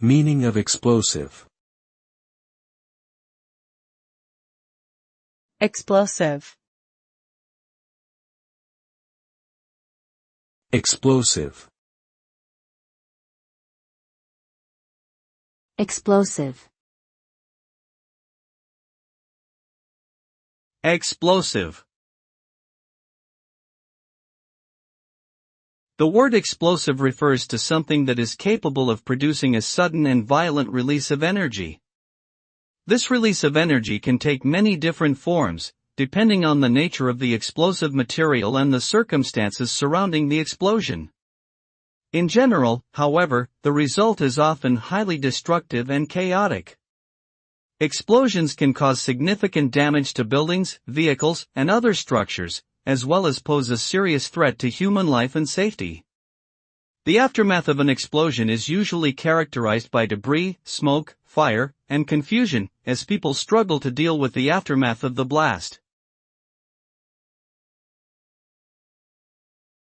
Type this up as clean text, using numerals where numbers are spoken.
Meaning of explosive. Explosive. Explosive. Explosive. Explosive. The word explosive refers to something that is capable of producing a sudden and violent release of energy. This release of energy can take many different forms, depending on the nature of the explosive material and the circumstances surrounding the explosion. In general, however, the result is often highly destructive and chaotic. Explosions can cause significant damage to buildings, vehicles, and other structures, as well as pose a serious threat to human life and safety. The aftermath of an explosion is usually characterized by debris, smoke, fire, and confusion, as people struggle to deal with the aftermath of the blast.